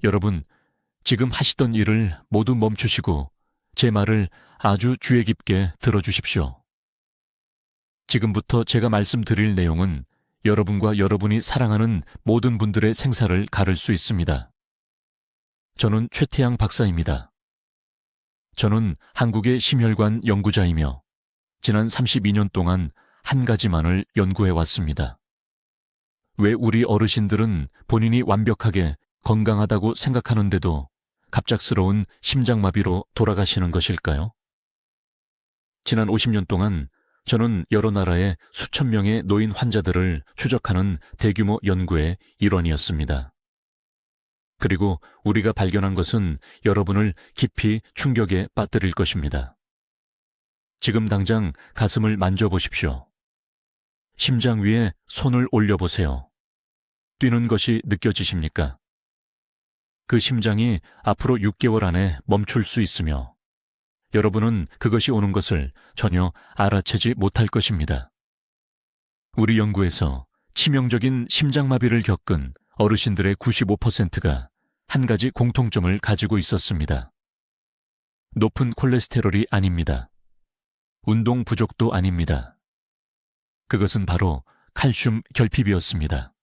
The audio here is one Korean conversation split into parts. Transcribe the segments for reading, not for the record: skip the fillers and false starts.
여러분, 지금 하시던 일을 모두 멈추시고 제 말을 아주 주의 깊게 들어주십시오. 지금부터 제가 말씀드릴 내용은 여러분과 여러분이 사랑하는 모든 분들의 생사를 가를 수 있습니다. 저는 최태양 박사입니다. 저는 한국의 심혈관 연구자이며 지난 32년 동안 한 가지만을 연구해 왔습니다. 왜 우리 어르신들은 본인이 완벽하게 건강하다고 생각하는데도 갑작스러운 심장마비로 돌아가시는 것일까요? 지난 50년 동안 저는 여러 나라의 수천 명의 노인 환자들을 추적하는 대규모 연구의 일원이었습니다. 그리고 우리가 발견한 것은 여러분을 깊이 충격에 빠뜨릴 것입니다. 지금 당장 가슴을 만져보십시오. 심장 위에 손을 올려보세요. 뛰는 것이 느껴지십니까? 그 심장이 앞으로 6개월 안에 멈출 수 있으며 여러분은 그것이 오는 것을 전혀 알아채지 못할 것입니다. 우리 연구에서 치명적인 심장마비를 겪은 어르신들의 95%가 한 가지 공통점을 가지고 있었습니다. 높은 콜레스테롤이 아닙니다. 운동 부족도 아닙니다. 그것은 바로 칼슘 결핍이었습니다.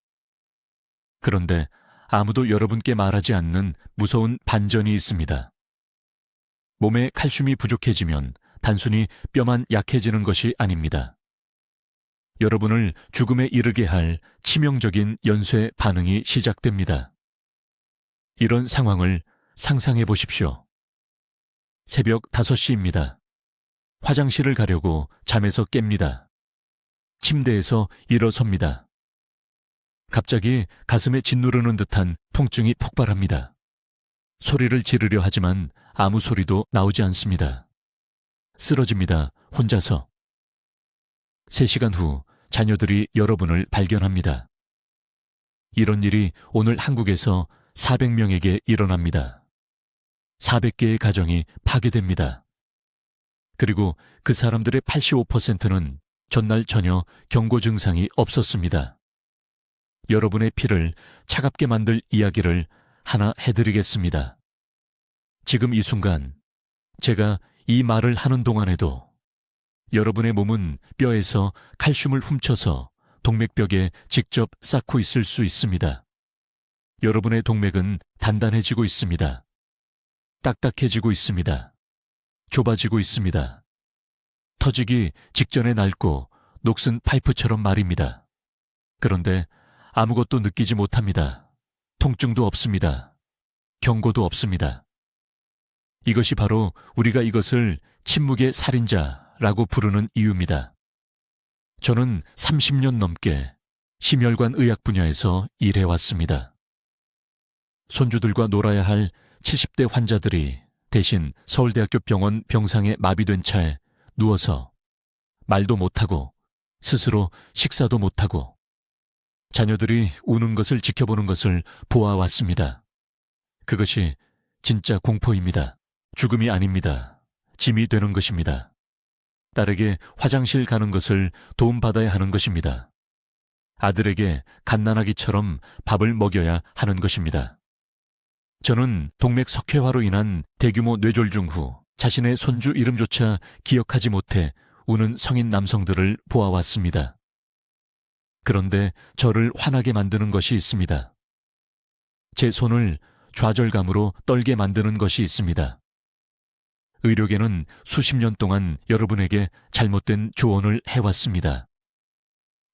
그런데 아무도 여러분께 말하지 않는 무서운 반전이 있습니다. 몸에 칼슘이 부족해지면 단순히 뼈만 약해지는 것이 아닙니다. 여러분을 죽음에 이르게 할 치명적인 연쇄 반응이 시작됩니다. 이런 상황을 상상해 보십시오. 새벽 5시입니다. 화장실을 가려고 잠에서 깹니다. 침대에서 일어섭니다. 갑자기 가슴에 짓누르는 듯한 통증이 폭발합니다. 소리를 지르려 하지만 아무 소리도 나오지 않습니다. 쓰러집니다. 혼자서. 3시간 후 자녀들이 여러분을 발견합니다. 이런 일이 오늘 한국에서 400명에게 일어납니다. 400개의 가정이 파괴됩니다. 그리고 그 사람들의 85%는 전날 전혀 경고 증상이 없었습니다. 여러분의 피를 차갑게 만들 이야기를 하나 해드리겠습니다. 지금 이 순간 제가 이 말을 하는 동안에도 여러분의 몸은 뼈에서 칼슘을 훔쳐서 동맥벽에 직접 쌓고 있을 수 있습니다. 여러분의 동맥은 단단해지고 있습니다. 딱딱해지고 있습니다. 좁아지고 있습니다. 터지기 직전에 낡고 녹슨 파이프처럼 말입니다. 그런데 아무것도 느끼지 못합니다. 통증도 없습니다. 경고도 없습니다. 이것이 바로 우리가 이것을 침묵의 살인자라고 부르는 이유입니다. 저는 30년 넘게 심혈관 의학 분야에서 일해왔습니다. 손주들과 놀아야 할 70대 환자들이 대신 서울대학교 병원 병상에 마비된 차에 누워서 말도 못하고 스스로 식사도 못하고 자녀들이 우는 것을 지켜보는 것을 보아왔습니다. 그것이 진짜 공포입니다. 죽음이 아닙니다. 짐이 되는 것입니다. 딸에게 화장실 가는 것을 도움받아야 하는 것입니다. 아들에게 갓난아기처럼 밥을 먹여야 하는 것입니다. 저는 동맥 석회화로 인한 대규모 뇌졸중 후 자신의 손주 이름조차 기억하지 못해 우는 성인 남성들을 보아왔습니다. 그런데 저를 화나게 만드는 것이 있습니다. 제 손을 좌절감으로 떨게 만드는 것이 있습니다. 의료계는 수십 년 동안 여러분에게 잘못된 조언을 해왔습니다.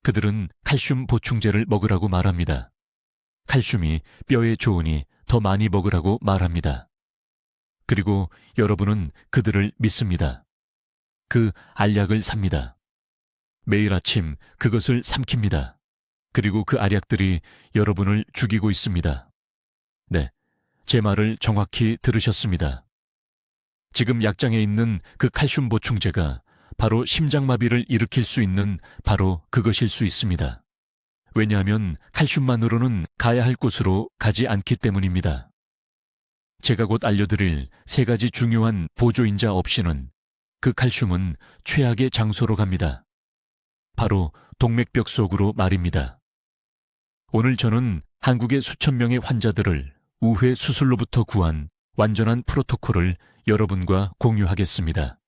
그들은 칼슘 보충제를 먹으라고 말합니다. 칼슘이 뼈에 좋으니 더 많이 먹으라고 말합니다. 그리고 여러분은 그들을 믿습니다. 그 알약을 삽니다. 매일 아침 그것을 삼킵니다. 그리고 그 알약들이 여러분을 죽이고 있습니다. 네, 제 말을 정확히 들으셨습니다. 지금 약장에 있는 그 칼슘 보충제가 바로 심장마비를 일으킬 수 있는 바로 그것일 수 있습니다. 왜냐하면 칼슘만으로는 가야 할 곳으로 가지 않기 때문입니다. 제가 곧 알려드릴 3가지 중요한 보조인자 없이는 그 칼슘은 최악의 장소로 갑니다. 바로 동맥벽 속으로 말입니다. 오늘 저는 한국의 수천 명의 환자들을 우회 수술로부터 구한 완전한 프로토콜을 여러분과 공유하겠습니다.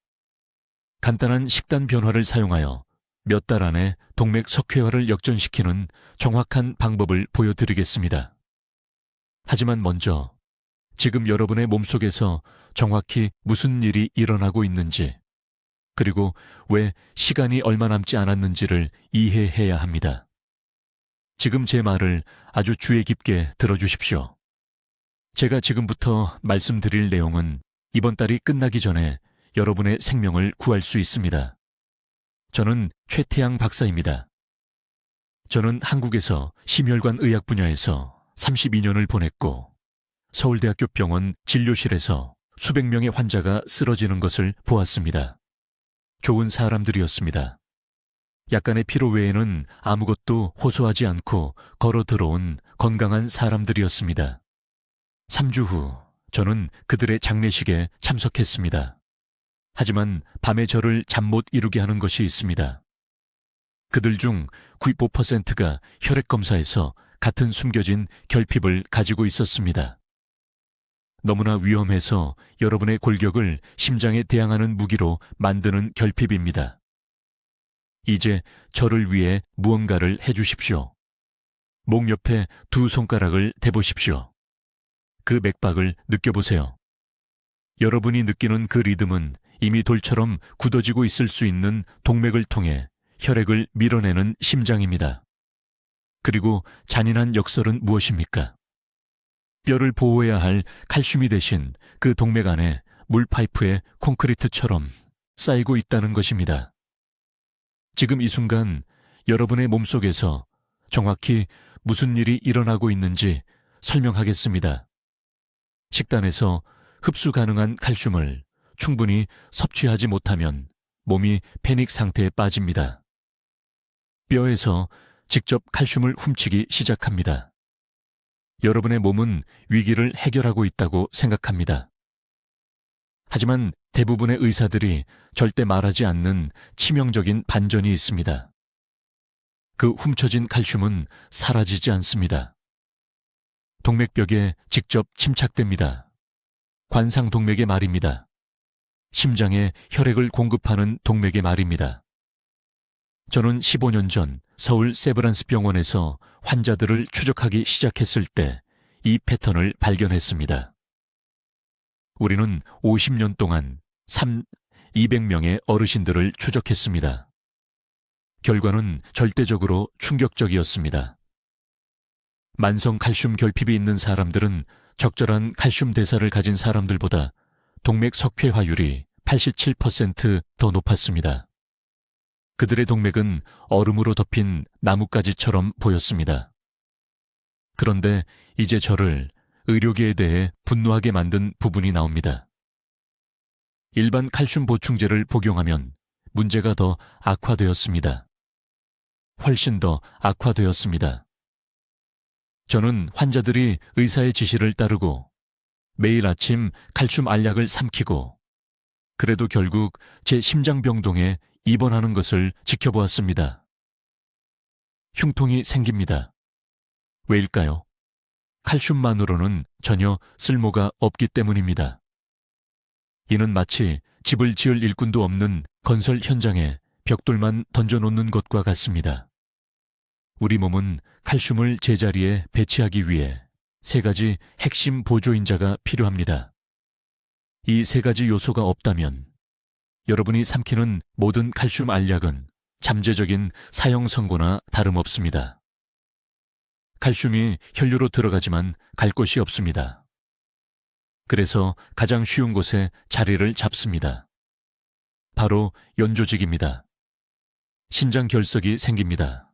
간단한 식단 변화를 사용하여 몇 달 안에 동맥 석회화를 역전시키는 정확한 방법을 보여드리겠습니다. 하지만 먼저 지금 여러분의 몸속에서 정확히 무슨 일이 일어나고 있는지, 그리고 왜 시간이 얼마 남지 않았는지를 이해해야 합니다. 지금 제 말을 아주 주의 깊게 들어주십시오. 제가 지금부터 말씀드릴 내용은 이번 달이 끝나기 전에 여러분의 생명을 구할 수 있습니다. 저는 최태양 박사입니다. 저는 한국에서 심혈관 의학 분야에서 32년을 보냈고 서울대학교 병원 진료실에서 수백 명의 환자가 쓰러지는 것을 보았습니다. 좋은 사람들이었습니다. 약간의 피로 외에는 아무것도 호소하지 않고 걸어 들어온 건강한 사람들이었습니다. 3주 후 저는 그들의 장례식에 참석했습니다. 하지만 밤에 저를 잠 못 이루게 하는 것이 있습니다. 그들 중 95%가 혈액검사에서 같은 숨겨진 결핍을 가지고 있었습니다. 너무나 위험해서 여러분의 골격을 심장에 대항하는 무기로 만드는 결핍입니다. 이제 저를 위해 무언가를 해주십시오. 목 옆에 두 손가락을 대보십시오. 그 맥박을 느껴보세요. 여러분이 느끼는 그 리듬은 이미 돌처럼 굳어지고 있을 수 있는 동맥을 통해 혈액을 밀어내는 심장입니다. 그리고 잔인한 역설은 무엇입니까? 뼈를 보호해야 할 칼슘이 대신 그 동맥 안에 물파이프에 콘크리트처럼 쌓이고 있다는 것입니다. 지금 이 순간 여러분의 몸속에서 정확히 무슨 일이 일어나고 있는지 설명하겠습니다. 식단에서 흡수 가능한 칼슘을 충분히 섭취하지 못하면 몸이 패닉 상태에 빠집니다. 뼈에서 직접 칼슘을 훔치기 시작합니다. 여러분의 몸은 위기를 해결하고 있다고 생각합니다. 하지만 대부분의 의사들이 절대 말하지 않는 치명적인 반전이 있습니다. 그 훔쳐진 칼슘은 사라지지 않습니다. 동맥벽에 직접 침착됩니다. 관상동맥의 말입니다. 심장에 혈액을 공급하는 동맥의 말입니다. 저는 15년 전 서울 세브란스 병원에서 환자들을 추적하기 시작했을 때 이 패턴을 발견했습니다. 우리는 50년 동안 200명의 어르신들을 추적했습니다. 결과는 절대적으로 충격적이었습니다. 만성 칼슘 결핍이 있는 사람들은 적절한 칼슘 대사를 가진 사람들보다 동맥 석회화율이 87% 높았습니다. 그들의 동맥은 얼음으로 덮인 나뭇가지처럼 보였습니다. 그런데 이제 저를 의료계에 대해 분노하게 만든 부분이 나옵니다. 일반 칼슘 보충제를 복용하면 문제가 더 악화되었습니다. 훨씬 더 악화되었습니다. 저는 환자들이 의사의 지시를 따르고 매일 아침 칼슘 알약을 삼키고 그래도 결국 제 심장병동에 입원하는 것을 지켜보았습니다. 흉통이 생깁니다. 왜일까요? 칼슘만으로는 전혀 쓸모가 없기 때문입니다. 이는 마치 집을 지을 일꾼도 없는 건설 현장에 벽돌만 던져놓는 것과 같습니다. 우리 몸은 칼슘을 제자리에 배치하기 위해 세 가지 핵심 보조인자가 필요합니다. 이 세 가지 요소가 없다면 여러분이 삼키는 모든 칼슘 알약은 잠재적인 사형 선고나 다름없습니다. 칼슘이 혈류로 들어가지만 갈 곳이 없습니다. 그래서 가장 쉬운 곳에 자리를 잡습니다. 바로 연조직입니다. 신장 결석이 생깁니다.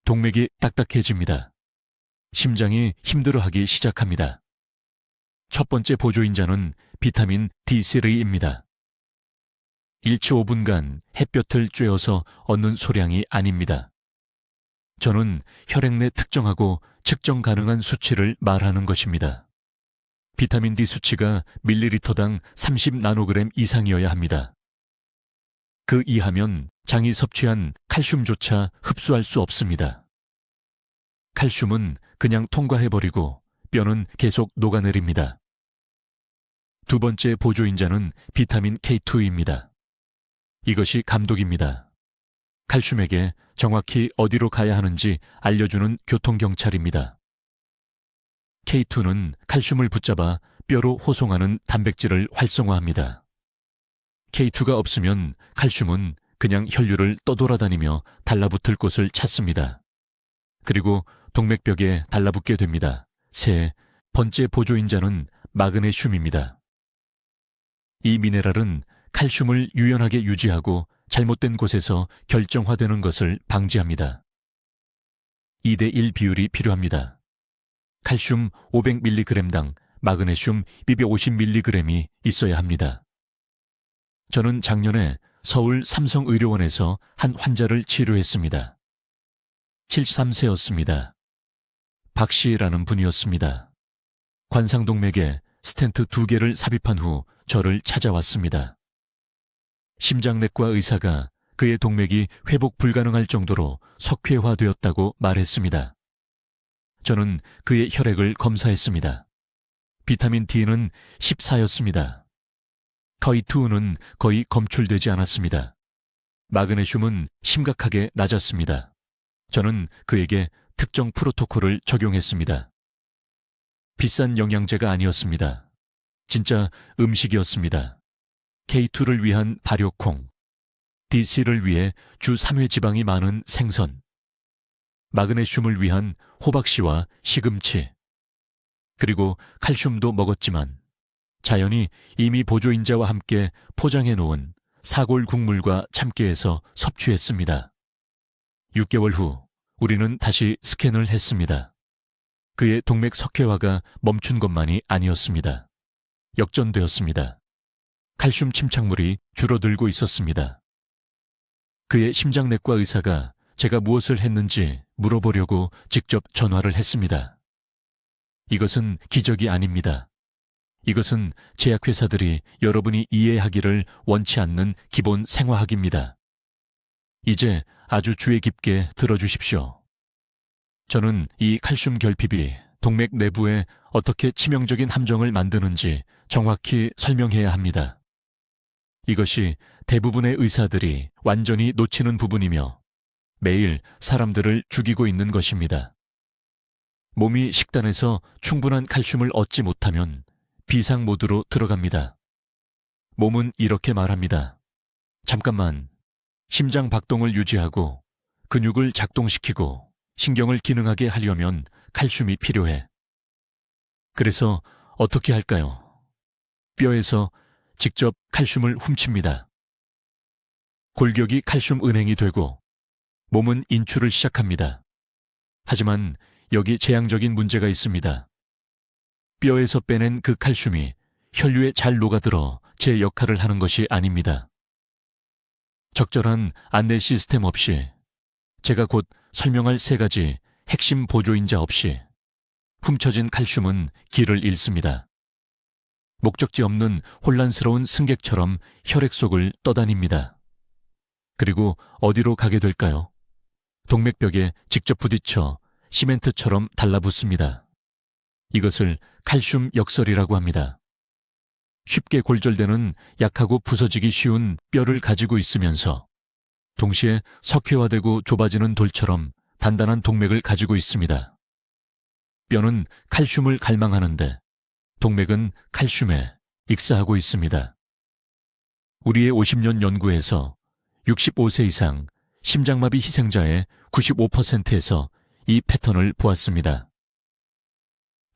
동맥이 딱딱해집니다. 심장이 힘들어하기 시작합니다. 첫 번째 보조인자는 비타민 D3입니다. 일치 5분간 햇볕을 쬐어서 얻는 소량이 아닙니다. 저는 혈액 내 특정하고 측정 가능한 수치를 말하는 것입니다. 비타민 D 수치가 밀리리터당 30나노그램 이상이어야 합니다. 그 이하면 장이 섭취한 칼슘조차 흡수할 수 없습니다. 칼슘은 그냥 통과해버리고 뼈는 계속 녹아내립니다. 두 번째 보조인자는 비타민 K2입니다. 이것이 감독입니다. 칼슘에게 정확히 어디로 가야 하는지 알려주는 교통경찰입니다. K2는 칼슘을 붙잡아 뼈로 호송하는 단백질을 활성화합니다. K2가 없으면 칼슘은 그냥 혈류를 떠돌아다니며 달라붙을 곳을 찾습니다. 그리고 동맥벽에 달라붙게 됩니다. 세 번째 보조인자는 마그네슘입니다. 이 미네랄은 칼슘을 유연하게 유지하고 잘못된 곳에서 결정화되는 것을 방지합니다. 2대1 비율이 필요합니다. 칼슘 500mg당 마그네슘 250mg이 있어야 합니다. 저는 작년에 서울 삼성의료원에서 한 환자를 치료했습니다. 73세였습니다. 박 씨라는 분이었습니다. 관상동맥에 스텐트 2개를 삽입한 후 저를 찾아왔습니다. 심장내과 의사가 그의 동맥이 회복 불가능할 정도로 석회화되었다고 말했습니다. 저는 그의 혈액을 검사했습니다. 비타민 D는 14였습니다. K2는 거의 검출되지 않았습니다. 마그네슘은 심각하게 낮았습니다. 저는 그에게 특정 프로토콜을 적용했습니다. 비싼 영양제가 아니었습니다. 진짜 음식이었습니다. K2를 위한 발효콩, DC를 위해 주 3회 지방이 많은 생선, 마그네슘을 위한 호박씨와 시금치, 그리고 칼슘도 먹었지만 자연이 이미 보조인자와 함께 포장해 놓은 사골 국물과 참깨에서 섭취했습니다. 6개월 후 우리는 다시 스캔을 했습니다. 그의 동맥 석회화가 멈춘 것만이 아니었습니다. 역전되었습니다. 칼슘 침착물이 줄어들고 있었습니다. 그의 심장내과 의사가 제가 무엇을 했는지 물어보려고 직접 전화를 했습니다. 이것은 기적이 아닙니다. 이것은 제약회사들이 여러분이 이해하기를 원치 않는 기본 생화학입니다. 이제 아주 주의 깊게 들어주십시오. 저는 이 칼슘 결핍이 동맥 내부에 어떻게 치명적인 함정을 만드는지 정확히 설명해야 합니다. 이것이 대부분의 의사들이 완전히 놓치는 부분이며 매일 사람들을 죽이고 있는 것입니다. 몸이 식단에서 충분한 칼슘을 얻지 못하면 비상 모드로 들어갑니다. 몸은 이렇게 말합니다. 잠깐만, 심장 박동을 유지하고 근육을 작동시키고 신경을 기능하게 하려면 칼슘이 필요해. 그래서 어떻게 할까요? 뼈에서 직접 칼슘을 훔칩니다. 골격이 칼슘 은행이 되고 몸은 인출을 시작합니다. 하지만 여기 재앙적인 문제가 있습니다. 뼈에서 빼낸 그 칼슘이 혈류에 잘 녹아들어 제 역할을 하는 것이 아닙니다. 적절한 안내 시스템 없이, 제가 곧 설명할 3가지 핵심 보조인자 없이 훔쳐진 칼슘은 길을 잃습니다. 목적지 없는 혼란스러운 승객처럼 혈액 속을 떠다닙니다. 그리고 어디로 가게 될까요? 동맥벽에 직접 부딪혀 시멘트처럼 달라붙습니다. 이것을 칼슘 역설이라고 합니다. 쉽게 골절되는 약하고 부서지기 쉬운 뼈를 가지고 있으면서 동시에 석회화되고 좁아지는 돌처럼 단단한 동맥을 가지고 있습니다. 뼈는 칼슘을 갈망하는데 동맥은 칼슘에 익사하고 있습니다. 우리의 50년 연구에서 65세 이상 심장마비 희생자의 95%에서 이 패턴을 보았습니다.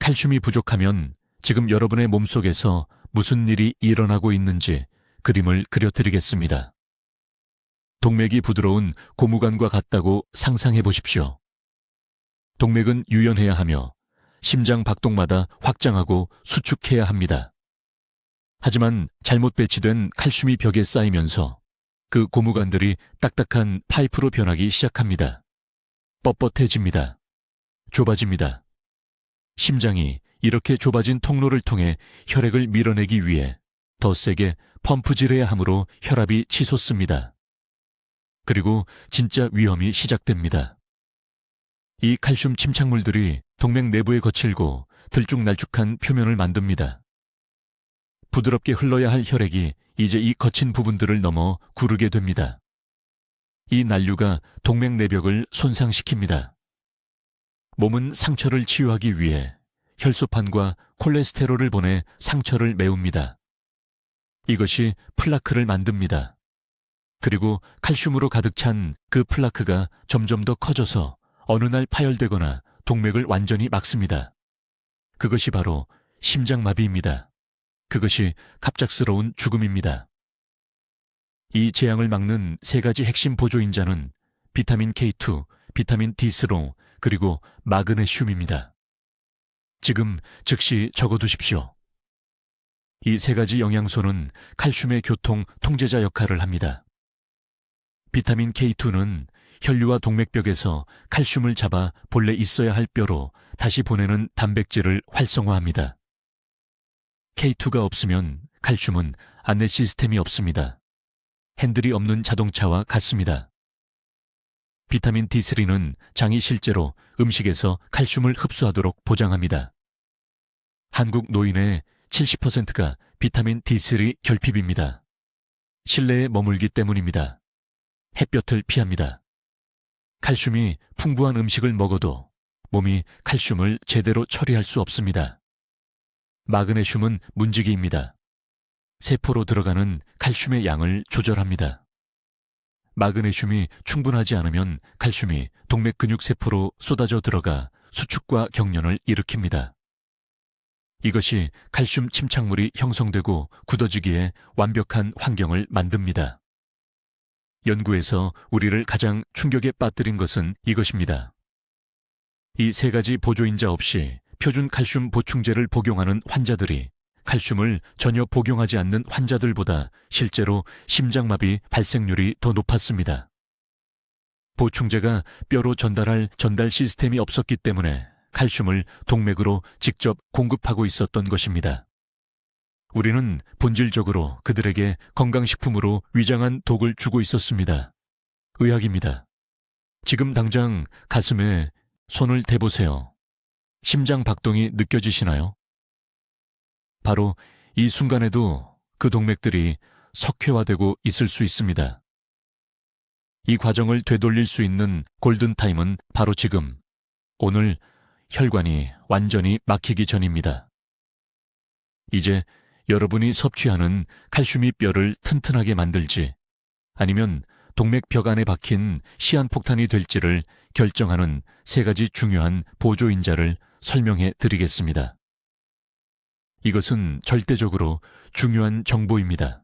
칼슘이 부족하면 지금 여러분의 몸속에서 무슨 일이 일어나고 있는지 그림을 그려드리겠습니다. 동맥이 부드러운 고무관과 같다고 상상해 보십시오. 동맥은 유연해야 하며 심장 박동마다 확장하고 수축해야 합니다. 하지만 잘못 배치된 칼슘이 벽에 쌓이면서 그 고무관들이 딱딱한 파이프로 변하기 시작합니다. 뻣뻣해집니다. 좁아집니다. 심장이 이렇게 좁아진 통로를 통해 혈액을 밀어내기 위해 더 세게 펌프질해야 하므로 혈압이 치솟습니다. 그리고 진짜 위험이 시작됩니다. 이 칼슘 침착물들이 동맥 내부에 거칠고 들쭉날쭉한 표면을 만듭니다. 부드럽게 흘러야 할 혈액이 이제 이 거친 부분들을 넘어 구르게 됩니다. 이 난류가 동맥 내벽을 손상시킵니다. 몸은 상처를 치유하기 위해 혈소판과 콜레스테롤을 보내 상처를 메웁니다. 이것이 플라크를 만듭니다. 그리고 칼슘으로 가득 찬 그 플라크가 점점 더 커져서 어느 날 파열되거나 동맥을 완전히 막습니다. 그것이 바로 심장마비입니다. 그것이 갑작스러운 죽음입니다. 이 재앙을 막는 세 가지 핵심 보조인자는 비타민 K2, 비타민 D3, 그리고 마그네슘입니다. 지금 즉시 적어두십시오. 이 세 가지 영양소는 칼슘의 교통 통제자 역할을 합니다. 비타민 K2는 혈류와 동맥벽에서 칼슘을 잡아 본래 있어야 할 뼈로 다시 보내는 단백질을 활성화합니다. K2가 없으면 칼슘은 안내 시스템이 없습니다. 핸들이 없는 자동차와 같습니다. 비타민 D3는 장이 실제로 음식에서 칼슘을 흡수하도록 보장합니다. 한국 노인의 70%가 비타민 D3 결핍입니다. 실내에 머물기 때문입니다. 햇볕을 피합니다. 칼슘이 풍부한 음식을 먹어도 몸이 칼슘을 제대로 처리할 수 없습니다. 마그네슘은 문지기입니다. 세포로 들어가는 칼슘의 양을 조절합니다. 마그네슘이 충분하지 않으면 칼슘이 동맥 근육 세포로 쏟아져 들어가 수축과 경련을 일으킵니다. 이것이 칼슘 침착물이 형성되고 굳어지기에 완벽한 환경을 만듭니다. 연구에서 우리를 가장 충격에 빠뜨린 것은 이것입니다. 이 세 가지 보조인자 없이 표준 칼슘 보충제를 복용하는 환자들이 칼슘을 전혀 복용하지 않는 환자들보다 실제로 심장마비 발생률이 더 높았습니다. 보충제가 뼈로 전달할 전달 시스템이 없었기 때문에 칼슘을 동맥으로 직접 공급하고 있었던 것입니다. 우리는 본질적으로 그들에게 건강식품으로 위장한 독을 주고 있었습니다. 의학입니다. 지금 당장 가슴에 손을 대보세요. 심장 박동이 느껴지시나요? 바로 이 순간에도 그 동맥들이 석회화되고 있을 수 있습니다. 이 과정을 되돌릴 수 있는 골든타임은 바로 지금, 오늘 혈관이 완전히 막히기 전입니다. 이제 여러분이 섭취하는 칼슘이 뼈를 튼튼하게 만들지 아니면 동맥벽 안에 박힌 시한폭탄이 될지를 결정하는 세 가지 중요한 보조인자를 설명해 드리겠습니다. 이것은 절대적으로 중요한 정보입니다.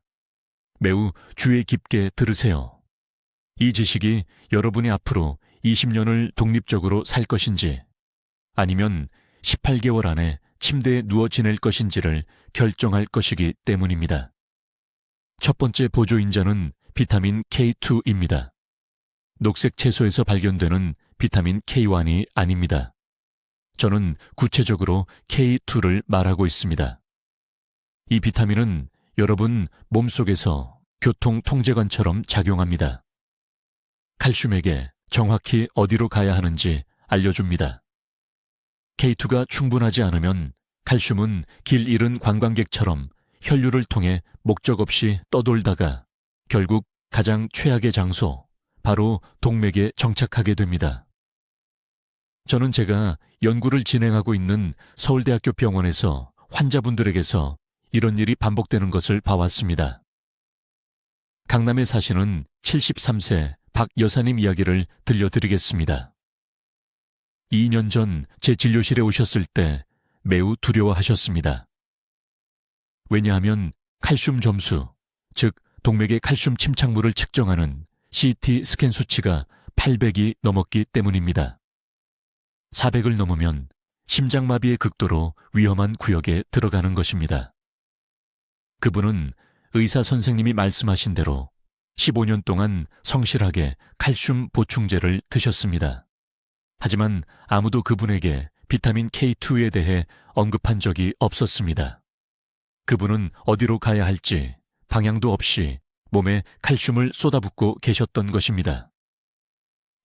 매우 주의 깊게 들으세요. 이 지식이 여러분이 앞으로 20년을 독립적으로 살 것인지 아니면 18개월 안에 침대에 누워 지낼 것인지를 결정할 것이기 때문입니다. 첫 번째 보조인자는 비타민 K2입니다. 녹색 채소에서 발견되는 비타민 K1이 아닙니다. 저는 구체적으로 K2를 말하고 있습니다. 이 비타민은 여러분 몸속에서 교통통제관처럼 작용합니다. 칼슘에게 정확히 어디로 가야 하는지 알려줍니다. K2가 충분하지 않으면 칼슘은 길 잃은 관광객처럼 혈류를 통해 목적 없이 떠돌다가 결국 가장 최악의 장소, 바로 동맥에 정착하게 됩니다. 저는 제가 연구를 진행하고 있는 서울대학교 병원에서 환자분들에게서 이런 일이 반복되는 것을 봐왔습니다. 강남에 사시는 73세 박 여사님 이야기를 들려드리겠습니다. 2년 전 제 진료실에 오셨을 때 매우 두려워하셨습니다. 왜냐하면 칼슘 점수, 즉 동맥의 칼슘 침착물을 측정하는 CT 스캔 수치가 800이 넘었기 때문입니다. 400을 넘으면 심장마비의 극도로 위험한 구역에 들어가는 것입니다. 그분은 의사 선생님이 말씀하신 대로 15년 동안 성실하게 칼슘 보충제를 드셨습니다. 하지만 아무도 그분에게 비타민 K2에 대해 언급한 적이 없었습니다. 그분은 어디로 가야 할지 방향도 없이 몸에 칼슘을 쏟아붓고 계셨던 것입니다.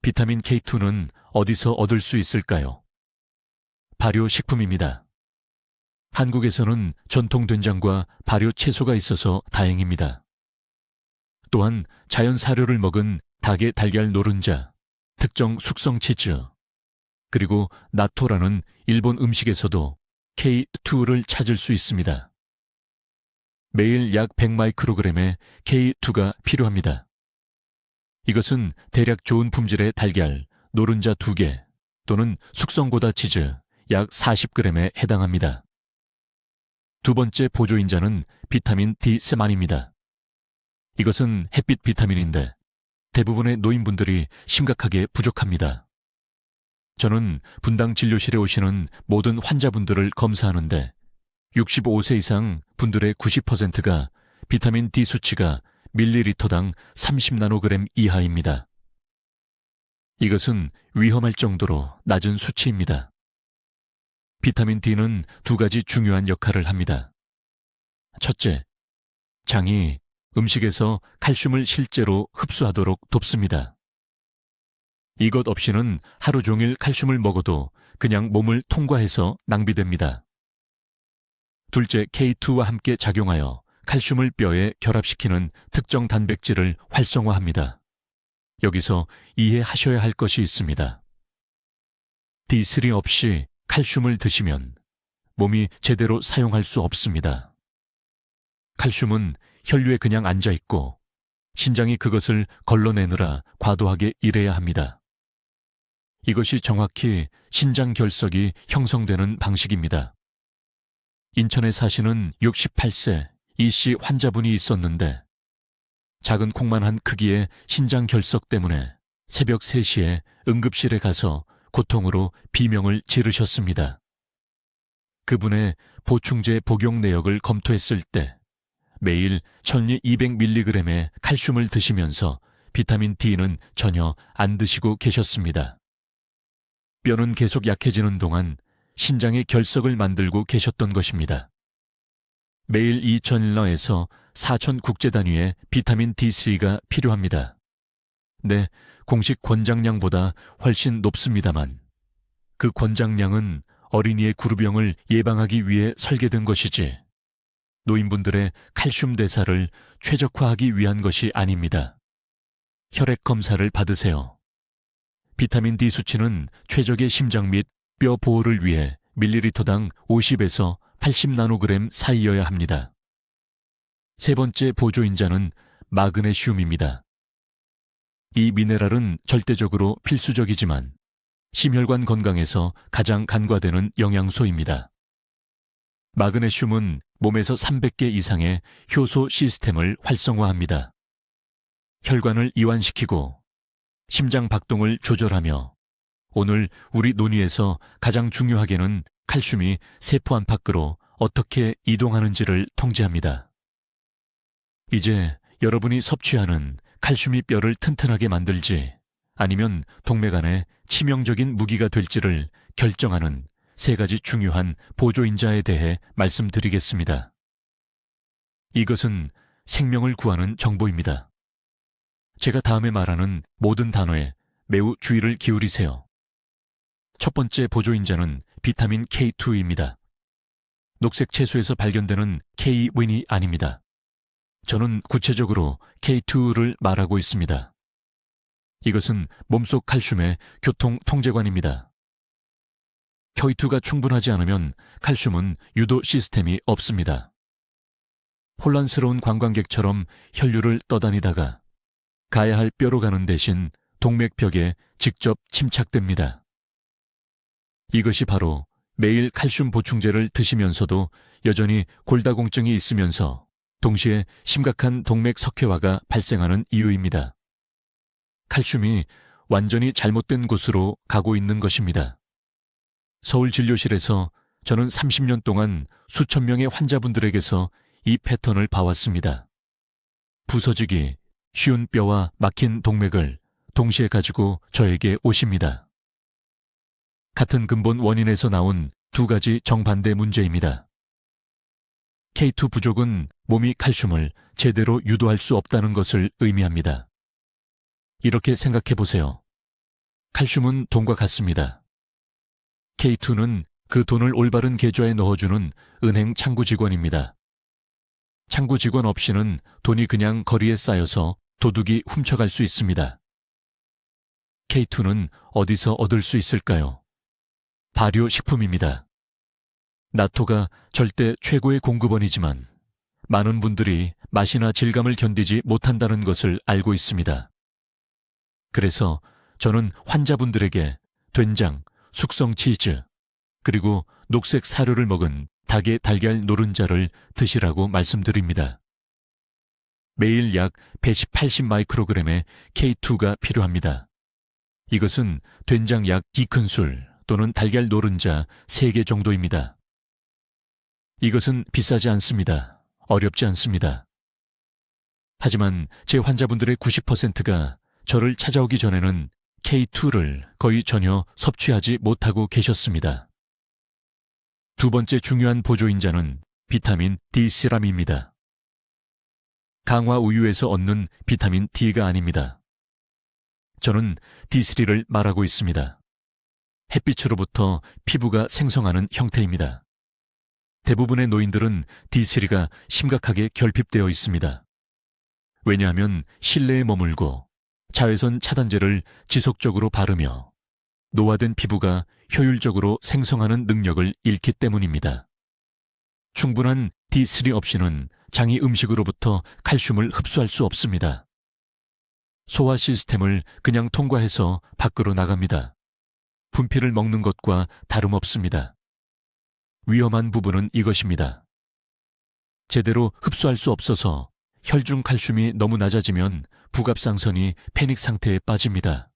비타민 K2는 어디서 얻을 수 있을까요? 발효식품입니다. 한국에서는 전통 된장과 발효 채소가 있어서 다행입니다. 또한 자연 사료를 먹은 닭의 달걀 노른자, 특정 숙성 치즈, 그리고 나토라는 일본 음식에서도 K2를 찾을 수 있습니다. 매일 약 100마이크로그램의 K2가 필요합니다. 이것은 대략 좋은 품질의 달걀, 노른자 2개 또는 숙성고다 치즈 약 40g에 해당합니다. 두 번째 보조인자는 비타민 D3입니다. 이것은 햇빛 비타민인데 대부분의 노인분들이 심각하게 부족합니다. 저는 분당 진료실에 오시는 모든 환자분들을 검사하는데 65세 이상 분들의 90%가 비타민 D 수치가 밀리리터당 30나노그램 이하입니다. 이것은 위험할 정도로 낮은 수치입니다. 비타민 D는 두 가지 중요한 역할을 합니다. 첫째, 장이 음식에서 칼슘을 실제로 흡수하도록 돕습니다. 이것 없이는 하루 종일 칼슘을 먹어도 그냥 몸을 통과해서 낭비됩니다. 둘째, K2와 함께 작용하여 칼슘을 뼈에 결합시키는 특정 단백질을 활성화합니다. 여기서 이해하셔야 할 것이 있습니다. D3 없이 칼슘을 드시면 몸이 제대로 사용할 수 없습니다. 칼슘은 혈류에 그냥 앉아있고 신장이 그것을 걸러내느라 과도하게 일해야 합니다. 이것이 정확히 신장 결석이 형성되는 방식입니다. 인천에 사시는 68세 이씨 환자분이 있었는데 작은 콩만한 크기의 신장 결석 때문에 새벽 3시에 응급실에 가서 고통으로 비명을 지르셨습니다. 그분의 보충제 복용 내역을 검토했을 때 매일 1200mg의 칼슘을 드시면서 비타민 D는 전혀 안 드시고 계셨습니다. 뼈는 계속 약해지는 동안 신장의 결석을 만들고 계셨던 것입니다. 매일 2000일러에서 4000 국제 단위의 비타민 D3가 필요합니다. 네, 공식 권장량보다 훨씬 높습니다만 그 권장량은 어린이의 구루병을 예방하기 위해 설계된 것이지 노인분들의 칼슘 대사를 최적화하기 위한 것이 아닙니다. 혈액 검사를 받으세요. 비타민 D 수치는 최적의 심장 및 뼈 보호를 위해 밀리리터당 50에서 80나노그램 사이여야 합니다. 세 번째 보조인자는 마그네슘입니다. 이 미네랄은 절대적으로 필수적이지만 심혈관 건강에서 가장 간과되는 영양소입니다. 마그네슘은 몸에서 300개 이상의 효소 시스템을 활성화합니다. 혈관을 이완시키고 심장 박동을 조절하며 오늘 우리 논의에서 가장 중요하게는 칼슘이 세포 안팎으로 어떻게 이동하는지를 통제합니다. 이제 여러분이 섭취하는 칼슘이 뼈를 튼튼하게 만들지 아니면 동맥 안에 치명적인 무기가 될지를 결정하는 세 가지 중요한 보조인자에 대해 말씀드리겠습니다. 이것은 생명을 구하는 정보입니다. 제가 다음에 말하는 모든 단어에 매우 주의를 기울이세요. 첫 번째 보조인자는 비타민 K2입니다. 녹색 채소에서 발견되는 K-윈이 아닙니다. 저는 구체적으로 K2를 말하고 있습니다. 이것은 몸속 칼슘의 교통 통제관입니다. K2가 충분하지 않으면 칼슘은 유도 시스템이 없습니다. 혼란스러운 관광객처럼 혈류를 떠다니다가 가야 할 뼈로 가는 대신 동맥벽에 직접 침착됩니다. 이것이 바로 매일 칼슘 보충제를 드시면서도 여전히 골다공증이 있으면서 동시에 심각한 동맥 석회화가 발생하는 이유입니다. 칼슘이 완전히 잘못된 곳으로 가고 있는 것입니다. 서울진료실에서 저는 30년 동안 수천 명의 환자분들에게서 이 패턴을 봐왔습니다. 부서지기 쉬운 뼈와 막힌 동맥을 동시에 가지고 저에게 오십니다. 같은 근본 원인에서 나온 두 가지 정반대 문제입니다. K2 부족은 몸이 칼슘을 제대로 유도할 수 없다는 것을 의미합니다. 이렇게 생각해 보세요. 칼슘은 돈과 같습니다. K2는 그 돈을 올바른 계좌에 넣어주는 은행 창구 직원입니다. 창구 직원 없이는 돈이 그냥 거리에 쌓여서 도둑이 훔쳐갈 수 있습니다. K2는 어디서 얻을 수 있을까요? 발효식품입니다. 나토가 절대 최고의 공급원이지만 많은 분들이 맛이나 질감을 견디지 못한다는 것을 알고 있습니다. 그래서 저는 환자분들에게 된장, 숙성 치즈, 그리고 녹색 사료를 먹은 닭의 달걀 노른자를 드시라고 말씀드립니다. 매일 약 180 마이크로그램의 K2가 필요합니다. 이것은 된장 약 2큰술 또는 달걀 노른자 3개 정도입니다. 이것은 비싸지 않습니다. 어렵지 않습니다. 하지만 제 환자분들의 90%가 저를 찾아오기 전에는 K2를 거의 전혀 섭취하지 못하고 계셨습니다. 두 번째 중요한 보조인자는 비타민 D세럼입니다. 강화 우유에서 얻는 비타민 D가 아닙니다. 저는 D3를 말하고 있습니다. 햇빛으로부터 피부가 생성하는 형태입니다. 대부분의 노인들은 D3가 심각하게 결핍되어 있습니다. 왜냐하면 실내에 머물고 자외선 차단제를 지속적으로 바르며 노화된 피부가 효율적으로 생성하는 능력을 잃기 때문입니다. 충분한 D3 없이는 장이 음식으로부터 칼슘을 흡수할 수 없습니다. 소화 시스템을 그냥 통과해서 밖으로 나갑니다. 분필을 먹는 것과 다름없습니다. 위험한 부분은 이것입니다. 제대로 흡수할 수 없어서 혈중 칼슘이 너무 낮아지면 부갑상선이 패닉 상태에 빠집니다.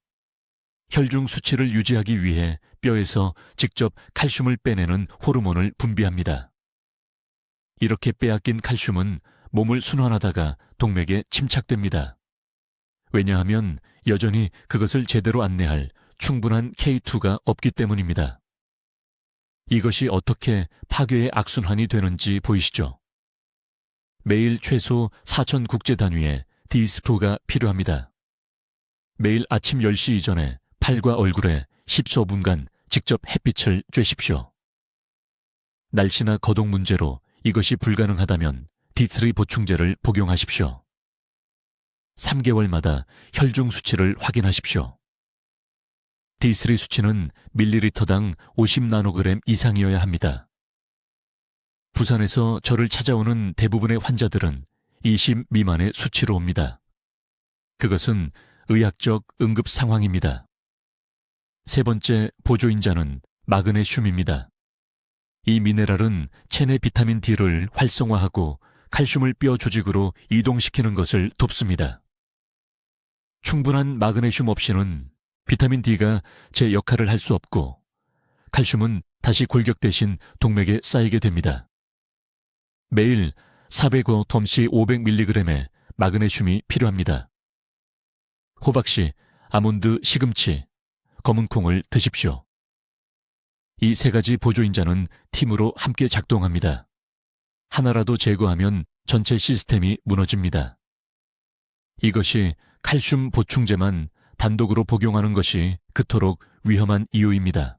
혈중 수치를 유지하기 위해 뼈에서 직접 칼슘을 빼내는 호르몬을 분비합니다. 이렇게 빼앗긴 칼슘은 몸을 순환하다가 동맥에 침착됩니다. 왜냐하면 여전히 그것을 제대로 안내할 충분한 K2가 없기 때문입니다. 이것이 어떻게 파괴의 악순환이 되는지 보이시죠? 매일 최소 4,000 국제 단위의 D-스프가 필요합니다. 매일 아침 10시 이전에 팔과 얼굴에 10소분간 직접 햇빛을 쬐십시오. 날씨나 거동 문제로 이것이 불가능하다면 D3 보충제를 복용하십시오. 3개월마다 혈중 수치를 확인하십시오. D3 수치는 밀리리터당 50나노그램 이상이어야 합니다. 부산에서 저를 찾아오는 대부분의 환자들은 20 미만의 수치로 옵니다. 그것은 의학적 응급 상황입니다. 세 번째 보조인자는 마그네슘입니다. 이 미네랄은 체내 비타민 D를 활성화하고 칼슘을 뼈 조직으로 이동시키는 것을 돕습니다. 충분한 마그네슘 없이는 비타민 D가 제 역할을 할 수 없고 칼슘은 다시 골격 대신 동맥에 쌓이게 됩니다. 매일 400g씩 500mg의 마그네슘이 필요합니다. 호박씨, 아몬드, 시금치, 검은콩을 드십시오. 이 세 가지 보조인자는 팀으로 함께 작동합니다. 하나라도 제거하면 전체 시스템이 무너집니다. 이것이 칼슘 보충제만 단독으로 복용하는 것이 그토록 위험한 이유입니다.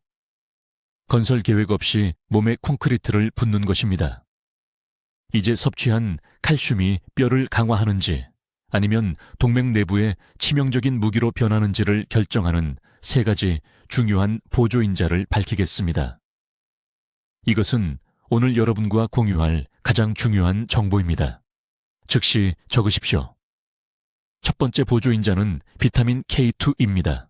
건설 계획 없이 몸에 콘크리트를 붓는 것입니다. 이제 섭취한 칼슘이 뼈를 강화하는지 아니면 동맥 내부에 치명적인 무기로 변하는지를 결정하는 세 가지 중요한 보조인자를 밝히겠습니다. 이것은 오늘 여러분과 공유할 가장 중요한 정보입니다. 즉시 적으십시오. 첫 번째 보조인자는 비타민 K2입니다.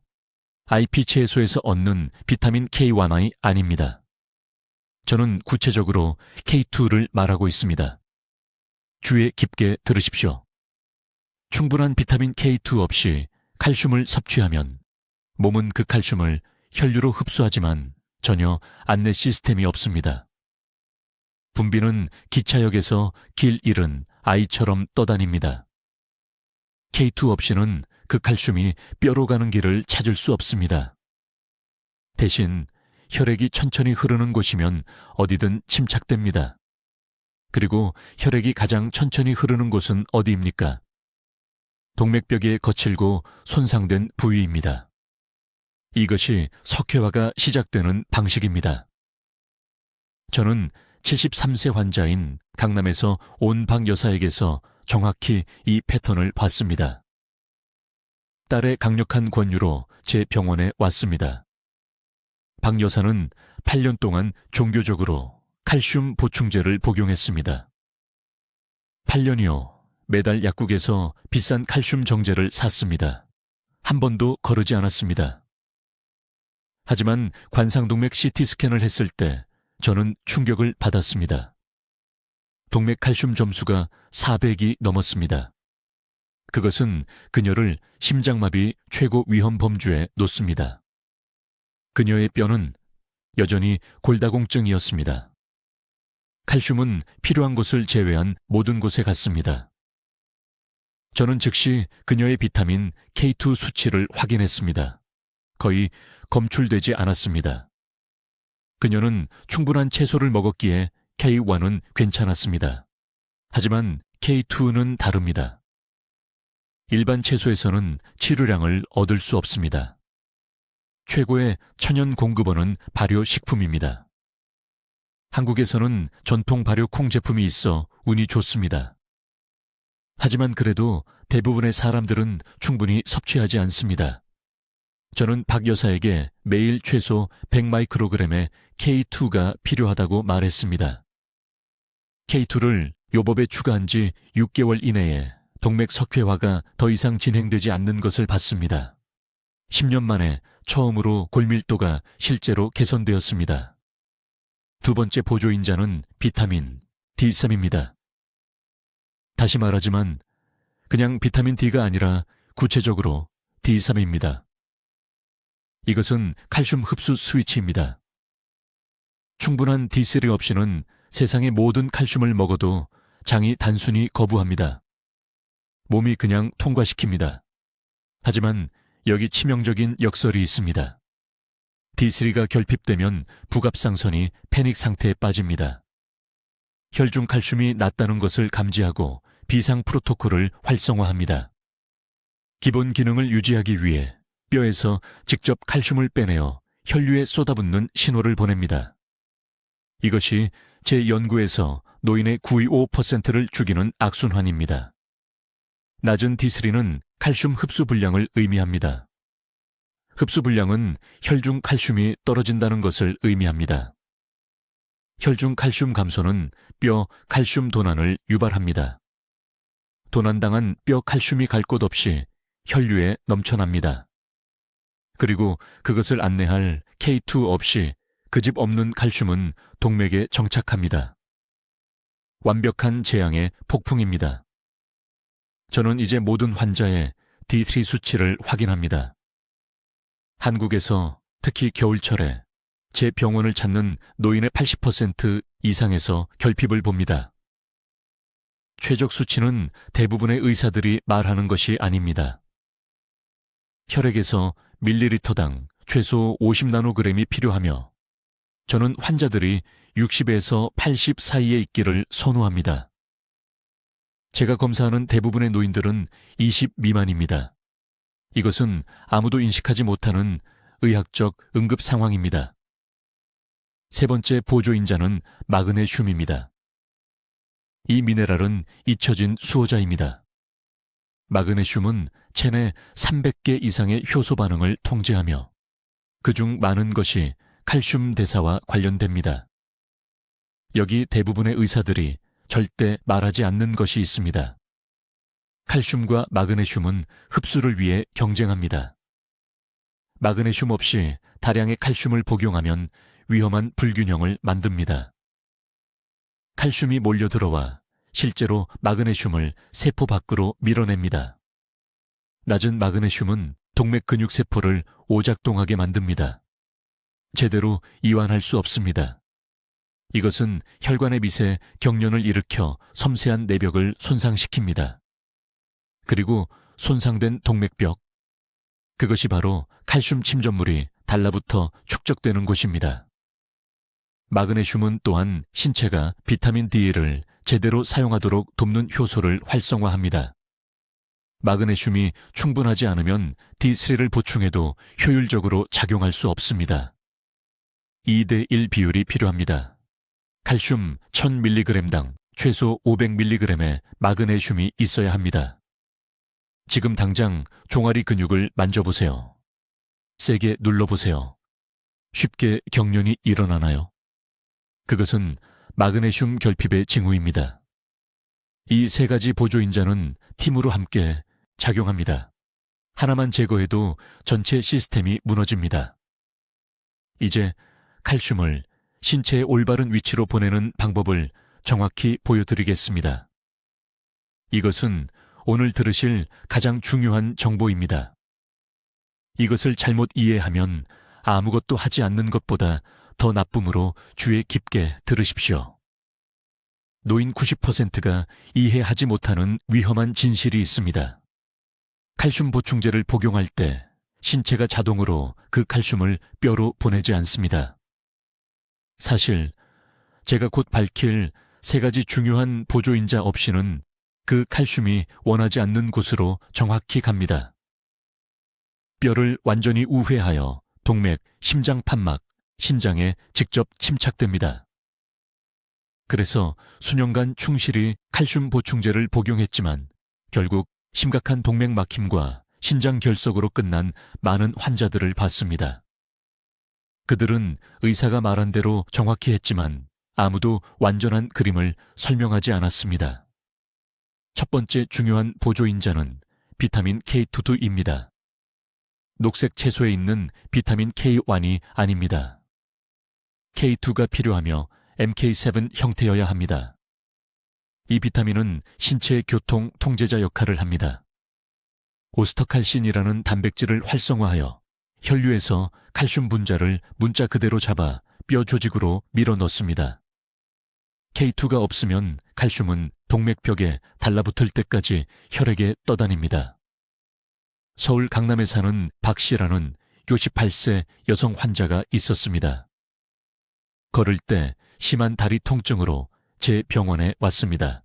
IP 채소에서 얻는 비타민 K1이 아닙니다. 저는 구체적으로 K2를 말하고 있습니다. 귀에 깊게 들으십시오. 충분한 비타민 K2 없이 칼슘을 섭취하면 몸은 그 칼슘을 혈류로 흡수하지만 전혀 안내 시스템이 없습니다. 분비는 기차역에서 길 잃은 아이처럼 떠다닙니다. K2 없이는 그 칼슘이 뼈로 가는 길을 찾을 수 없습니다. 대신 혈액이 천천히 흐르는 곳이면 어디든 침착됩니다. 그리고 혈액이 가장 천천히 흐르는 곳은 어디입니까? 동맥벽에 거칠고 손상된 부위입니다. 이것이 석회화가 시작되는 방식입니다. 저는 73세 환자인 강남에서 온 박 여사에게서 정확히 이 패턴을 봤습니다. 딸의 강력한 권유로 제 병원에 왔습니다. 박 여사는 8년 동안 종교적으로 칼슘 보충제를 복용했습니다. 8년이요. 매달 약국에서 비싼 칼슘 정제를 샀습니다. 한 번도 거르지 않았습니다. 하지만 관상동맥 CT 스캔을 했을 때 저는 충격을 받았습니다. 동맥 칼슘 점수가 400이 넘었습니다. 그것은 그녀를 심장마비 최고 위험 범주에 놓습니다. 그녀의 뼈는 여전히 골다공증이었습니다. 칼슘은 필요한 곳을 제외한 모든 곳에 갔습니다. 저는 즉시 그녀의 비타민 K2 수치를 확인했습니다. 거의 검출되지 않았습니다. 그녀는 충분한 채소를 먹었기에 K1은 괜찮았습니다. 하지만 K2는 다릅니다. 일반 채소에서는 치료량을 얻을 수 없습니다. 최고의 천연 공급원은 발효식품입니다. 한국에서는 전통 발효 콩 제품이 있어 운이 좋습니다. 하지만 그래도 대부분의 사람들은 충분히 섭취하지 않습니다. 저는 박 여사에게 매일 최소 100마이크로그램의 K2가 필요하다고 말했습니다. K2를 요법에 추가한 지 6개월 이내에 동맥 석회화가 더 이상 진행되지 않는 것을 봤습니다. 10년 만에 처음으로 골밀도가 실제로 개선되었습니다. 두 번째 보조인자는 비타민 D3입니다. 다시 말하지만 그냥 비타민 D가 아니라 구체적으로 D3입니다. 이것은 칼슘 흡수 스위치입니다. 충분한 D3 없이는 세상의 모든 칼슘을 먹어도 장이 단순히 거부합니다. 몸이 그냥 통과시킵니다. 하지만 여기 치명적인 역설이 있습니다. D3가 결핍되면 부갑상선이 패닉 상태에 빠집니다. 혈중 칼슘이 낮다는 것을 감지하고 비상 프로토콜을 활성화합니다. 기본 기능을 유지하기 위해 뼈에서 직접 칼슘을 빼내어 혈류에 쏟아붓는 신호를 보냅니다. 이것이 제 연구에서 노인의 95%를 죽이는 악순환입니다. 낮은 D3는 칼슘 흡수 불량을 의미합니다. 흡수 불량은 혈중 칼슘이 떨어진다는 것을 의미합니다. 혈중 칼슘 감소는 뼈 칼슘 도난을 유발합니다. 도난당한 뼈 칼슘이 갈 곳 없이 혈류에 넘쳐납니다. 그리고 그것을 안내할 K2 없이 그 집 없는 칼슘은 동맥에 정착합니다. 완벽한 재앙의 폭풍입니다. 저는 이제 모든 환자의 D3 수치를 확인합니다. 한국에서 특히 겨울철에 제 병원을 찾는 노인의 80% 이상에서 결핍을 봅니다. 최적 수치는 대부분의 의사들이 말하는 것이 아닙니다. 혈액에서 밀리리터당 최소 50나노그램이 필요하며 저는 환자들이 60에서 80 사이에 있기를 선호합니다. 제가 검사하는 대부분의 노인들은 20 미만입니다. 이것은 아무도 인식하지 못하는 의학적 응급 상황입니다. 세 번째 보조인자는 마그네슘입니다. 이 미네랄은 잊혀진 수호자입니다. 마그네슘은 체내 300개 이상의 효소 반응을 통제하며 그중 많은 것이 칼슘 대사와 관련됩니다. 여기 대부분의 의사들이 절대 말하지 않는 것이 있습니다. 칼슘과 마그네슘은 흡수를 위해 경쟁합니다. 마그네슘 없이 다량의 칼슘을 복용하면 위험한 불균형을 만듭니다. 칼슘이 몰려들어와 실제로 마그네슘을 세포 밖으로 밀어냅니다. 낮은 마그네슘은 동맥 근육 세포를 오작동하게 만듭니다. 제대로 이완할 수 없습니다. 이것은 혈관의 밑에 경련을 일으켜 섬세한 내벽을 손상시킵니다. 그리고 손상된 동맥벽, 그것이 바로 칼슘 침전물이 달라붙어 축적되는 곳입니다. 마그네슘은 또한 신체가 비타민 D를 제대로 사용하도록 돕는 효소를 활성화합니다. 마그네슘이 충분하지 않으면 D3를 보충해도 효율적으로 작용할 수 없습니다. 2대1 비율이 필요합니다. 칼슘 1000mg당 최소 500mg의 마그네슘이 있어야 합니다. 지금 당장 종아리 근육을 만져보세요. 세게 눌러보세요. 쉽게 경련이 일어나나요? 그것은 마그네슘 결핍의 징후입니다. 이 세 가지 보조인자는 팀으로 함께 작용합니다. 하나만 제거해도 전체 시스템이 무너집니다. 이제 칼슘을 신체의 올바른 위치로 보내는 방법을 정확히 보여드리겠습니다. 이것은 오늘 들으실 가장 중요한 정보입니다. 이것을 잘못 이해하면 아무것도 하지 않는 것보다 더 나쁨으로 주의 깊게 들으십시오. 노인 90%가 이해하지 못하는 위험한 진실이 있습니다. 칼슘 보충제를 복용할 때 신체가 자동으로 그 칼슘을 뼈로 보내지 않습니다. 사실 제가 곧 밝힐 세 가지 중요한 보조인자 없이는 그 칼슘이 원하지 않는 곳으로 정확히 갑니다. 뼈를 완전히 우회하여 동맥, 심장 판막, 신장에 직접 침착됩니다. 그래서 수년간 충실히 칼슘 보충제를 복용했지만 결국 심각한 동맥 막힘과 신장 결석으로 끝난 많은 환자들을 봤습니다. 그들은 의사가 말한 대로 정확히 했지만 아무도 완전한 그림을 설명하지 않았습니다. 첫 번째 중요한 보조인자는 비타민 K2입니다. 녹색 채소에 있는 비타민 K1이 아닙니다. K2가 필요하며 MK7 형태여야 합니다. 이 비타민은 신체의 교통 통제자 역할을 합니다. 오스터칼신이라는 단백질을 활성화하여 혈류에서 칼슘 분자를 문자 그대로 잡아 뼈 조직으로 밀어 넣습니다. K2가 없으면 칼슘은 동맥벽에 달라붙을 때까지 혈액에 떠다닙니다. 서울 강남에 사는 박 씨라는 68세 여성 환자가 있었습니다. 걸을 때 심한 다리 통증으로 제 병원에 왔습니다.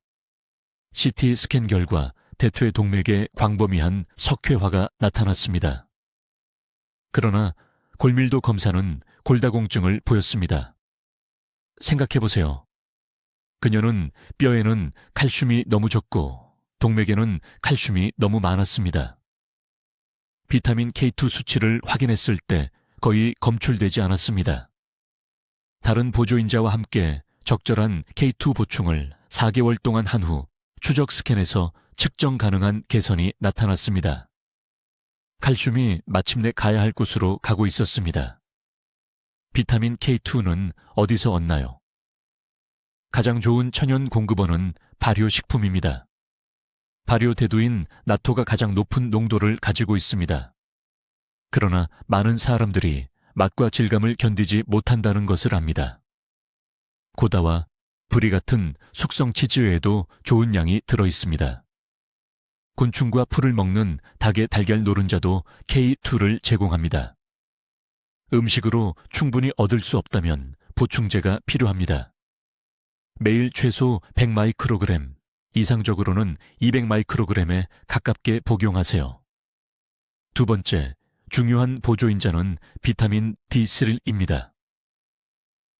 CT 스캔 결과 대퇴 동맥에 광범위한 석회화가 나타났습니다. 그러나 골밀도 검사는 골다공증을 보였습니다. 생각해보세요. 그녀는 뼈에는 칼슘이 너무 적고 동맥에는 칼슘이 너무 많았습니다. 비타민 K2 수치를 확인했을 때 거의 검출되지 않았습니다. 다른 보조인자와 함께 적절한 K2 보충을 4개월 동안 한 후 추적 스캔에서 측정 가능한 개선이 나타났습니다. 칼슘이 마침내 가야 할 곳으로 가고 있었습니다. 비타민 K2는 어디서 얻나요? 가장 좋은 천연 공급원은 발효식품입니다. 발효 대두인 나토가 가장 높은 농도를 가지고 있습니다. 그러나 많은 사람들이 맛과 질감을 견디지 못한다는 것을 압니다. 고다와 브리 같은 숙성 치즈에도 좋은 양이 들어 있습니다. 곤충과 풀을 먹는 닭의 달걀 노른자도 K2를 제공합니다. 음식으로 충분히 얻을 수 없다면 보충제가 필요합니다. 매일 최소 100마이크로그램, 이상적으로는 200마이크로그램에 가깝게 복용하세요. 두 번째, 중요한 보조인자는 비타민 D3입니다.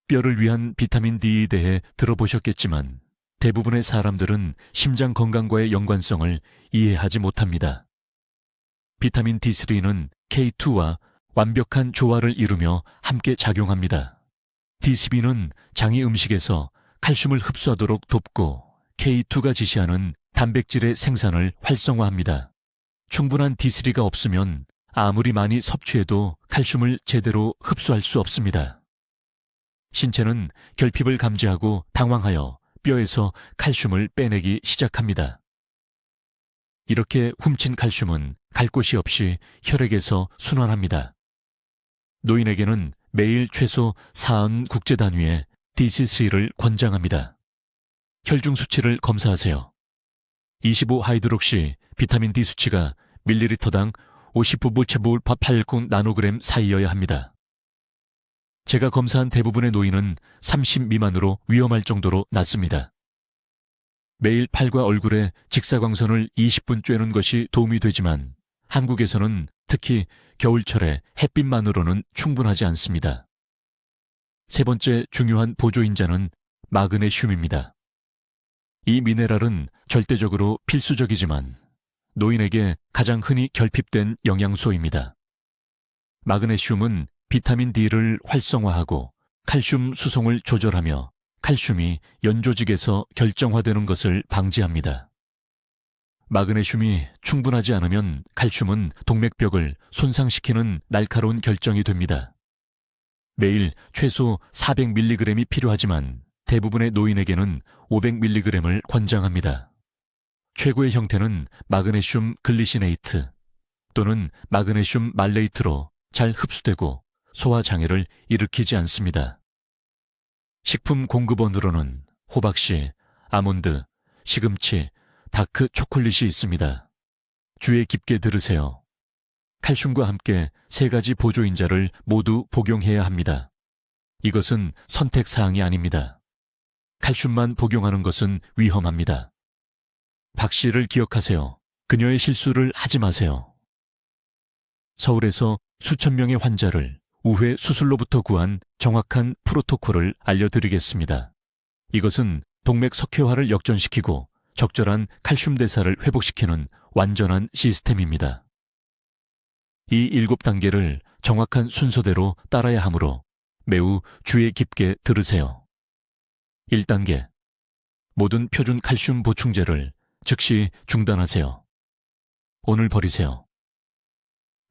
뼈를 위한 비타민 D에 대해 들어보셨겠지만 대부분의 사람들은 심장 건강과의 연관성을 이해하지 못합니다. 비타민 D3는 K2와 완벽한 조화를 이루며 함께 작용합니다. D3는 장이 음식에서 칼슘을 흡수하도록 돕고 K2가 지시하는 단백질의 생산을 활성화합니다. 충분한 D3가 없으면 아무리 많이 섭취해도 칼슘을 제대로 흡수할 수 없습니다. 신체는 결핍을 감지하고 당황하여 뼈에서 칼슘을 빼내기 시작합니다. 이렇게 훔친 칼슘은 갈 곳이 없이 혈액에서 순환합니다. 노인에게는 매일 최소 4은 국제 단위의 DCC를 권장합니다. 혈중 수치를 검사하세요. 25하이드록시 비타민 D 수치가 밀리리터당 50부부체불8 나노그램 사이여야 합니다. 제가 검사한 대부분의 노인은 30 미만으로 위험할 정도로 낮습니다. 매일 팔과 얼굴에 직사광선을 20분 쬐는 것이 도움이 되지만 한국에서는 특히 겨울철에 햇빛만으로는 충분하지 않습니다. 세 번째 중요한 보조인자는 마그네슘입니다. 이 미네랄은 절대적으로 필수적이지만 노인에게 가장 흔히 결핍된 영양소입니다. 마그네슘은 비타민 D를 활성화하고 칼슘 수송을 조절하며 칼슘이 연조직에서 결정화되는 것을 방지합니다. 마그네슘이 충분하지 않으면 칼슘은 동맥벽을 손상시키는 날카로운 결정이 됩니다. 매일 최소 400mg이 필요하지만 대부분의 노인에게는 500mg을 권장합니다. 최고의 형태는 마그네슘 글리시네이트 또는 마그네슘 말레이트로 잘 흡수되고 소화장애를 일으키지 않습니다. 식품 공급원으로는 호박씨, 아몬드, 시금치, 다크 초콜릿이 있습니다. 주의 깊게 들으세요. 칼슘과 함께 3가지 보조인자를 모두 복용해야 합니다. 이것은 선택사항이 아닙니다. 칼슘만 복용하는 것은 위험합니다. 박 씨를 기억하세요. 그녀의 실수를 하지 마세요. 서울에서 수천 명의 환자를 우회 수술로부터 구한 정확한 프로토콜을 알려드리겠습니다. 이것은 동맥 석회화를 역전시키고 적절한 칼슘 대사를 회복시키는 완전한 시스템입니다. 이 7단계를 정확한 순서대로 따라야 하므로 매우 주의 깊게 들으세요. 1단계. 모든 표준 칼슘 보충제를 즉시 중단하세요. 오늘 버리세요.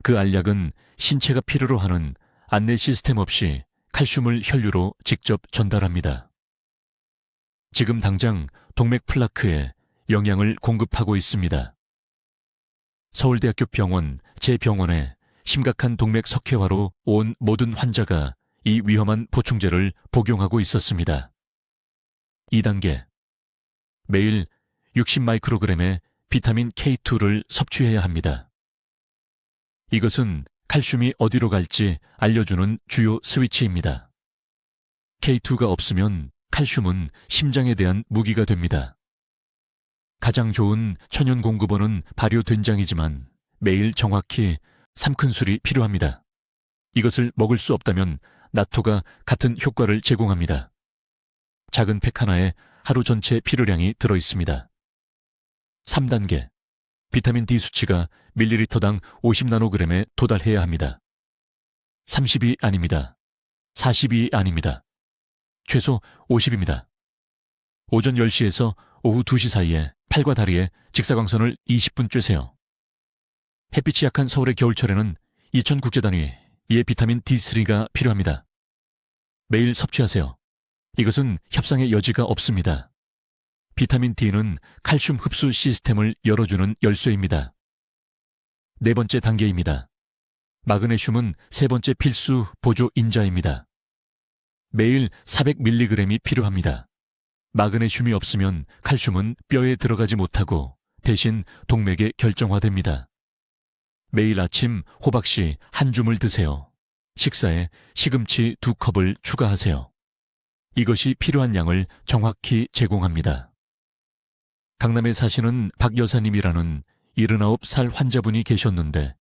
그 알약은 신체가 필요로 하는 안내 시스템 없이 칼슘을 혈류로 직접 전달합니다. 지금 당장 동맥 플라크에 영양을 공급하고 있습니다. 서울대학교 병원 제 병원에 심각한 동맥 석회화로 온 모든 환자가 이 위험한 보충제를 복용하고 있었습니다. 2단계. 매일 60마이크로그램의 비타민 K2를 섭취해야 합니다. 이것은 칼슘이 어디로 갈지 알려주는 주요 스위치입니다. K2가 없으면 칼슘은 심장에 대한 무기가 됩니다. 가장 좋은 천연 공급원은 발효된장이지만 매일 정확히 3큰술이 필요합니다. 이것을 먹을 수 없다면 나토가 같은 효과를 제공합니다. 작은 팩 하나에 하루 전체 필요량이 들어있습니다. 3단계. 비타민 D 수치가 밀리리터당 50나노그램에 도달해야 합니다. 30이 아닙니다. 40이 아닙니다. 최소 50입니다. 오전 10시에서 오후 2시 사이에 팔과 다리에 직사광선을 20분 쬐세요. 햇빛이 약한 서울의 겨울철에는 2000국제 단위의 비타민 D3가 필요합니다. 매일 섭취하세요. 이것은 협상의 여지가 없습니다. 비타민 D는 칼슘 흡수 시스템을 열어주는 열쇠입니다. 4번째 단계입니다. 마그네슘은 3번째 필수 보조 인자입니다. 매일 400mg이 필요합니다. 마그네슘이 없으면 칼슘은 뼈에 들어가지 못하고 대신 동맥에 결정화됩니다. 매일 아침 호박씨 1줌을 드세요. 식사에 시금치 2컵을 추가하세요. 이것이 필요한 양을 정확히 제공합니다. 강남에 사시는 박 여사님이라는 79살 환자분이 계셨는데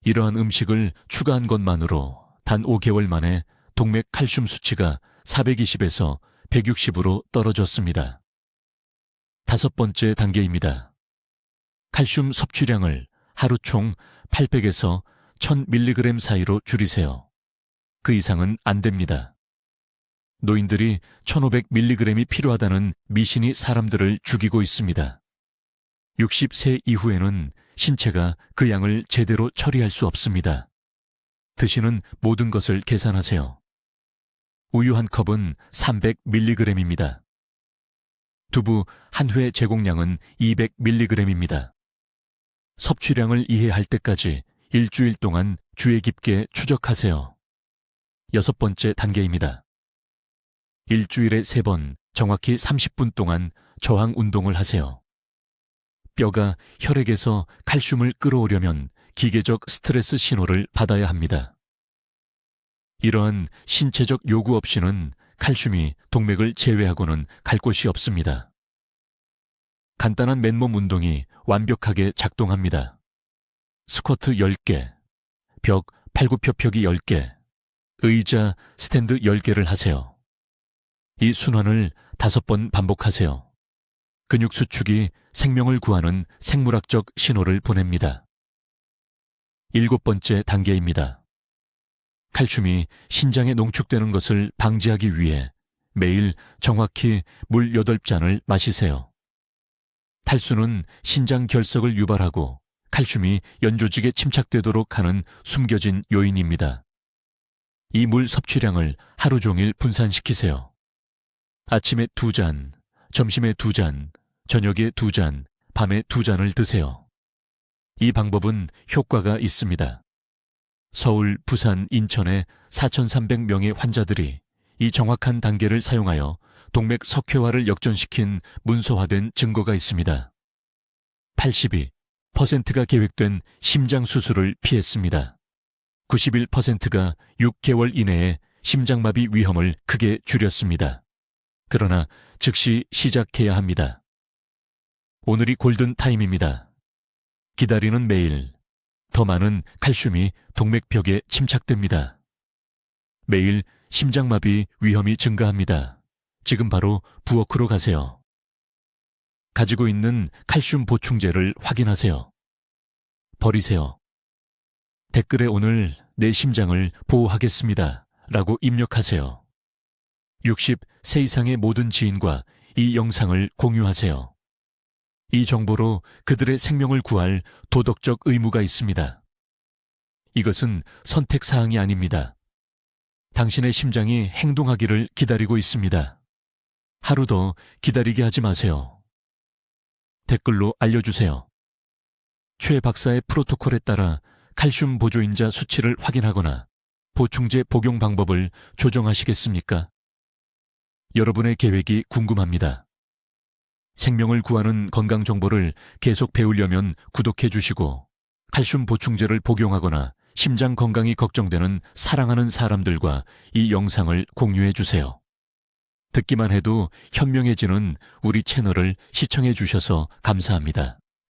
이러한 음식을 추가한 것만으로 단 5개월 만에 동맥 칼슘 수치가 420에서 160으로 떨어졌습니다. 5번째 단계입니다. 칼슘 섭취량을 하루 총 800에서 1000mg 사이로 줄이세요. 그 이상은 안 됩니다. 노인들이 1500mg이 필요하다는 미신이 사람들을 죽이고 있습니다. 60세 이후에는 신체가 그 양을 제대로 처리할 수 없습니다. 드시는 모든 것을 계산하세요. 우유 한 컵은 300mg입니다. 두부 한 회 제공량은 200mg입니다. 섭취량을 이해할 때까지 일주일 동안 주의 깊게 추적하세요. 6번째 단계입니다. 일주일에 3번 정확히 30분 동안 저항 운동을 하세요. 뼈가 혈액에서 칼슘을 끌어오려면 기계적 스트레스 신호를 받아야 합니다. 이러한 신체적 요구 없이는 칼슘이 동맥을 제외하고는 갈 곳이 없습니다. 간단한 맨몸 운동이 완벽하게 작동합니다. 스쿼트 10개, 벽 팔굽혀펴기 10개, 의자 스탠드 10개를 하세요. 이 순환을 5번 반복하세요. 근육 수축이 생명을 구하는 생물학적 신호를 보냅니다. 7번째 단계입니다. 칼슘이 신장에 농축되는 것을 방지하기 위해 매일 정확히 물 8잔을 마시세요. 탈수는 신장 결석을 유발하고 칼슘이 연조직에 침착되도록 하는 숨겨진 요인입니다. 이 물 섭취량을 하루 종일 분산시키세요. 아침에 2잔, 점심에 2잔, 저녁에 2잔, 밤에 2잔을 드세요. 이 방법은 효과가 있습니다. 서울, 부산, 인천의 4,300명의 환자들이 이 정확한 단계를 사용하여 동맥 석회화를 역전시킨 문서화된 증거가 있습니다. 82%가 계획된 심장 수술을 피했습니다. 91%가 6개월 이내에 심장마비 위험을 크게 줄였습니다. 그러나 즉시 시작해야 합니다. 오늘이 골든타임입니다. 기다리는 매일 더 많은 칼슘이 동맥벽에 침착됩니다. 매일 심장마비 위험이 증가합니다. 지금 바로 부워크로 가세요. 가지고 있는 칼슘 보충제를 확인하세요. 버리세요. 댓글에 오늘 내 심장을 보호하겠습니다 라고 입력하세요. 60세 이상의 모든 지인과 이 영상을 공유하세요. 이 정보로 그들의 생명을 구할 도덕적 의무가 있습니다. 이것은 선택사항이 아닙니다. 당신의 심장이 행동하기를 기다리고 있습니다. 하루 더 기다리게 하지 마세요. 댓글로 알려주세요. 최 박사의 프로토콜에 따라 칼슘 보조인자 수치를 확인하거나 보충제 복용 방법을 조정하시겠습니까? 여러분의 계획이 궁금합니다. 생명을 구하는 건강 정보를 계속 배우려면 구독해 주시고 칼슘 보충제를 복용하거나 심장 건강이 걱정되는 사랑하는 사람들과 이 영상을 공유해 주세요. 듣기만 해도 현명해지는 우리 채널을 시청해 주셔서 감사합니다.